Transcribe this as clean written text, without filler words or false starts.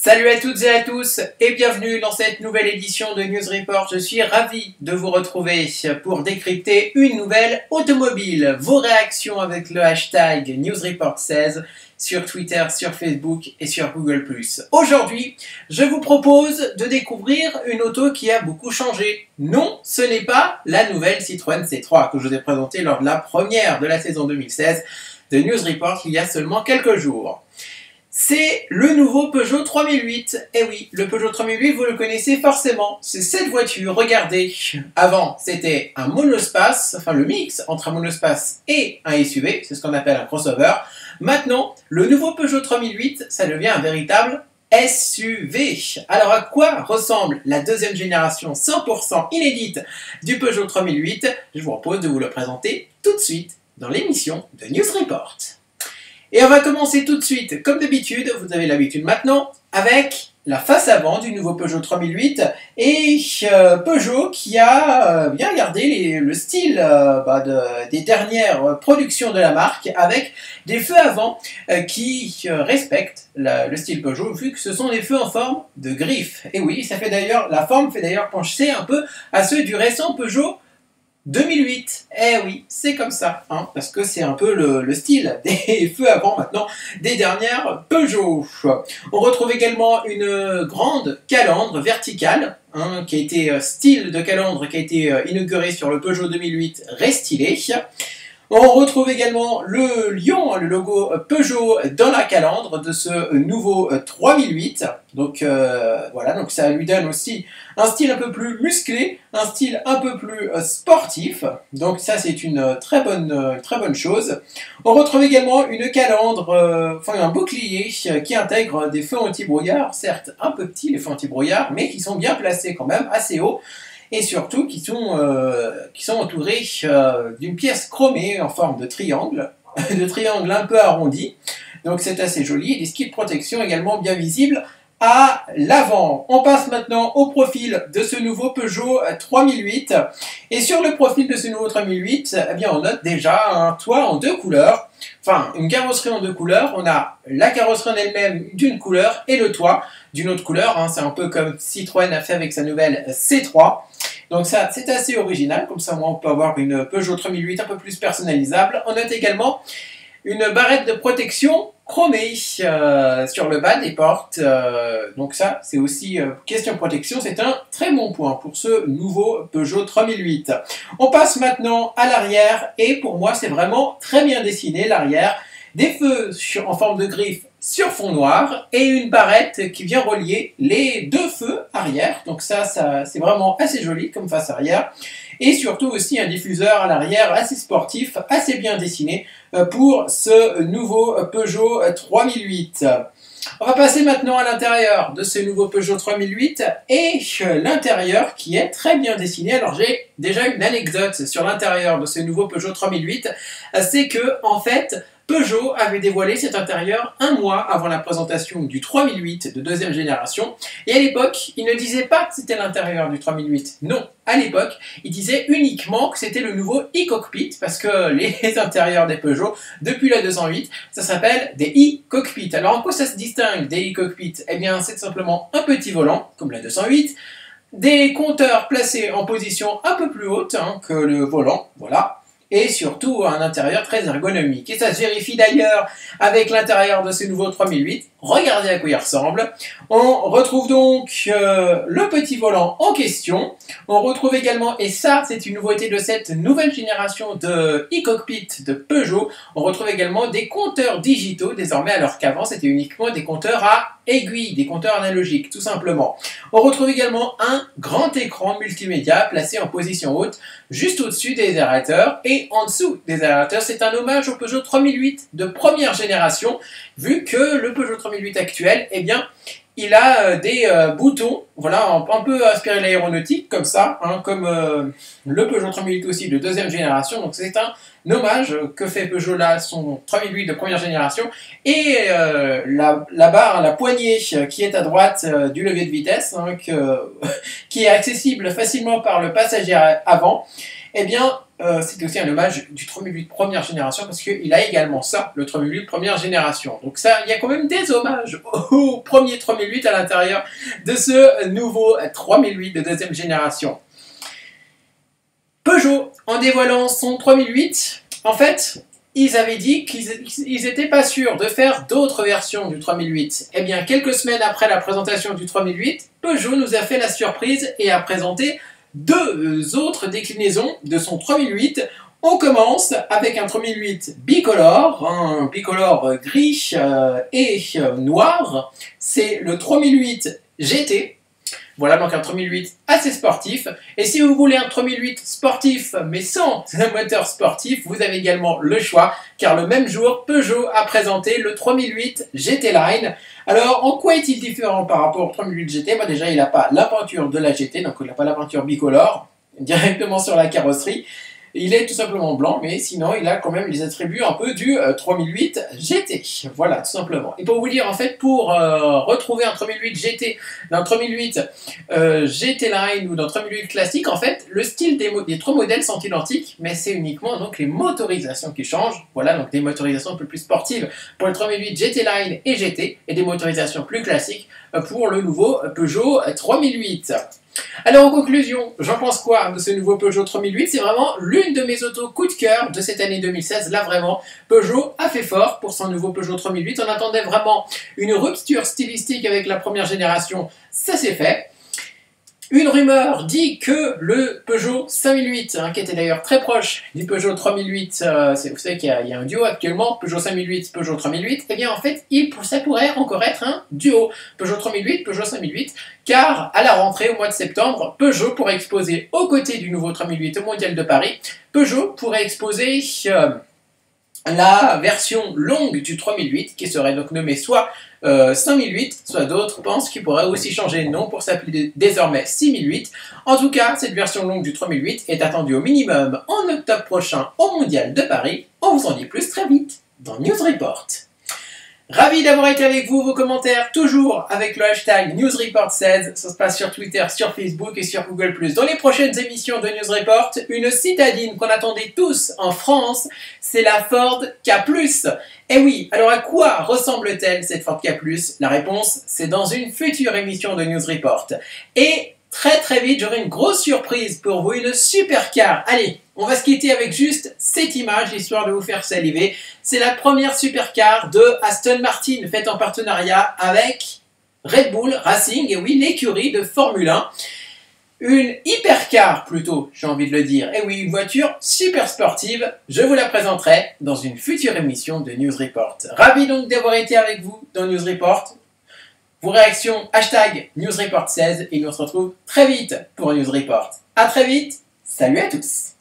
Salut à toutes et à tous et bienvenue dans cette nouvelle édition de News Report. Je suis ravi de vous retrouver pour décrypter une nouvelle automobile. Vos réactions avec le hashtag NewsReport16 sur Twitter, sur Facebook et sur Google+. Aujourd'hui, je vous propose de découvrir une auto qui a beaucoup changé. Non, ce n'est pas la nouvelle Citroën C3 que je vous ai présentée lors de la première de la saison 2016 de News Report il y a seulement quelques jours. C'est le nouveau Peugeot 3008. Eh oui, le Peugeot 3008, vous le connaissez forcément. C'est cette voiture, regardez. Avant, c'était un monospace, enfin le mix entre un monospace et un SUV, c'est ce qu'on appelle un crossover. Maintenant, le nouveau Peugeot 3008, ça devient un véritable SUV. Alors à quoi ressemble la deuxième génération 100% inédite du Peugeot 3008? Je vous propose de vous le présenter tout de suite dans l'émission de News Report. Et on va commencer tout de suite, comme d'habitude, vous avez l'habitude maintenant, avec la face avant du nouveau Peugeot 3008 et Peugeot qui a bien gardé le style des dernières productions de la marque avec des feux avant qui respectent le style Peugeot vu que ce sont des feux en forme de griffe. Et oui, la forme fait d'ailleurs pencher un peu à ceux du récent Peugeot 2008, eh oui, c'est comme ça, hein, parce que c'est un peu le style des feux avant maintenant des dernières Peugeot. On retrouve également une grande calandre verticale, hein, qui a été style de calandre, qui a été inaugurée sur le Peugeot 2008 restylé. On retrouve également le lion, le logo Peugeot dans la calandre de ce nouveau 3008. Donc voilà, donc ça lui donne aussi un style un peu plus musclé, un style un peu plus sportif. Donc ça c'est une très bonne chose. On retrouve également une calandre, un bouclier qui intègre des feux anti-brouillard, certes un peu petits les feux anti-brouillard, mais qui sont bien placés quand même, assez haut. Et surtout qui sont entourés d'une pièce chromée en forme de triangle un peu arrondi. Donc c'est assez joli. Et des skis de protection également bien visibles à l'avant. On passe maintenant au profil de ce nouveau Peugeot 3008. Et sur le profil de ce nouveau 3008, eh bien, on note déjà un toit en deux couleurs. Enfin, une carrosserie en deux couleurs. On a la carrosserie en elle-même d'une couleur et le toit d'une autre couleur. Hein. C'est un peu comme Citroën a fait avec sa nouvelle C3. Donc ça, c'est assez original. Comme ça, on peut avoir une Peugeot 3008 un peu plus personnalisable. On note également une barrette de protection chromée sur le bas des portes. Donc ça, c'est aussi question protection. C'est un très bon point pour ce nouveau Peugeot 3008. On passe maintenant à l'arrière. Et pour moi, c'est vraiment très bien dessiné l'arrière. Des feux en forme de griffe sur fond noir et une barrette qui vient relier les deux feux arrière. Donc ça c'est vraiment assez joli comme face arrière. Et surtout aussi un diffuseur à l'arrière assez sportif, assez bien dessiné pour ce nouveau Peugeot 3008. On va passer maintenant à l'intérieur de ce nouveau Peugeot 3008 et l'intérieur qui est très bien dessiné. Alors j'ai déjà une anecdote sur l'intérieur de ce nouveau Peugeot 3008, c'est que en fait Peugeot avait dévoilé cet intérieur un mois avant la présentation du 3008 de deuxième génération. Et à l'époque, il ne disait pas que c'était l'intérieur du 3008. Non, à l'époque, il disait uniquement que c'était le nouveau e-cockpit, parce que les intérieurs des Peugeot, depuis la 208, ça s'appelle des e-cockpits. Alors en quoi ça se distingue des e-cockpits? Eh bien, c'est simplement un petit volant, comme la 208, des compteurs placés en position un peu plus haute que le volant, voilà. Et surtout un intérieur très ergonomique. Et ça se vérifie d'ailleurs avec l'intérieur de ce nouveau 3008. Regardez à quoi il ressemble. On retrouve donc le petit volant en question. On retrouve également, et ça c'est une nouveauté de cette nouvelle génération de e-cockpit de Peugeot, on retrouve également des compteurs digitaux désormais, alors qu'avant c'était uniquement des compteurs à aiguille, des compteurs analogiques tout simplement. On retrouve également un grand écran multimédia placé en position haute juste au-dessus des aérateurs et en dessous des aérateurs. C'est un hommage au Peugeot 3008 de première génération, vu que le Peugeot 3008 actuel, eh bien, il a des boutons, voilà, un peu inspiré de l'aéronautique, comme ça, comme le Peugeot 3008 aussi de deuxième génération. Donc c'est un hommage que fait Peugeot là, son 3008 de première génération. Et la barre, la poignée qui est à droite du levier de vitesse, qui est accessible facilement par le passager avant, eh bien, c'est aussi un hommage du 3008 première génération parce qu'il a également ça, le 3008 première génération. Donc ça, il y a quand même des hommages au premier 3008 à l'intérieur de ce nouveau 3008 de deuxième génération. Peugeot, en dévoilant son 3008, en fait, ils avaient dit qu'ils n'étaient pas sûrs de faire d'autres versions du 3008. Eh bien, quelques semaines après la présentation du 3008, Peugeot nous a fait la surprise et a présenté deux autres déclinaisons de son 3008. On commence avec un 3008 bicolore, un bicolore gris et noir. C'est le 3008 GT. Voilà donc un 3008 assez sportif. Et si vous voulez un 3008 sportif mais sans un moteur sportif, vous avez également le choix, car le même jour, Peugeot a présenté le 3008 GT Line. Alors, en quoi est-il différent par rapport au 3008 GT? Déjà, il n'a pas la peinture de la GT, donc il n'a pas la peinture bicolore directement sur la carrosserie. Il est tout simplement blanc, mais sinon il a quand même les attributs un peu du 3008 GT. Voilà, tout simplement. Et pour vous dire, en fait, pour retrouver un 3008 GT d'un 3008 GT Line ou d'un 3008 classique, en fait, le style des trois modèles sont identiques, mais c'est uniquement donc les motorisations qui changent. Voilà, donc des motorisations un peu plus sportives pour le 3008 GT Line et GT, et des motorisations plus classiques pour le nouveau Peugeot 3008. Alors en conclusion, j'en pense quoi de ce nouveau Peugeot 3008? C'est vraiment l'une de mes autos coup de cœur de cette année 2016. Là vraiment, Peugeot a fait fort pour son nouveau Peugeot 3008. On attendait vraiment une rupture stylistique avec la première génération. Ça s'est fait. Une rumeur dit que le Peugeot 5008, qui était d'ailleurs très proche du Peugeot 3008, vous savez qu'il y a un duo actuellement, Peugeot 5008, Peugeot 3008, et bien en fait, ça pourrait encore être un duo, Peugeot 3008, Peugeot 5008, car à la rentrée, au mois de septembre, Peugeot pourrait exposer aux côtés du nouveau 3008 au Mondial de Paris, Peugeot pourrait exposer la version longue du 3008, qui serait donc nommée soit 5008, soit d'autres pensent qu'il pourrait aussi changer de nom pour s'appeler désormais 6008. En tout cas, cette version longue du 3008 est attendue au minimum en octobre prochain au Mondial de Paris. On vous en dit plus très vite dans News Report. Ravi d'avoir été avec vous, vos commentaires toujours avec le hashtag NewsReport16, ça se passe sur Twitter, sur Facebook et sur Google+. Dans les prochaines émissions de News Report, une citadine qu'on attendait tous en France, c'est la Ford K+. Et oui, alors à quoi ressemble-t-elle cette Ford K+? La réponse, c'est dans une future émission de News Report. Et très vite, j'aurai une grosse surprise pour vous, une supercar. Allez, on va se quitter avec juste cette image, histoire de vous faire saliver. C'est la première supercar de Aston Martin, faite en partenariat avec Red Bull Racing, et oui, l'écurie de Formule 1. Une hypercar plutôt, j'ai envie de le dire. Et oui, une voiture super sportive. Je vous la présenterai dans une future émission de News Report. Ravi donc d'avoir été avec vous dans News Report. Vos réactions, hashtag NewsReport16, et nous on se retrouve très vite pour News Report. A très vite, salut à tous.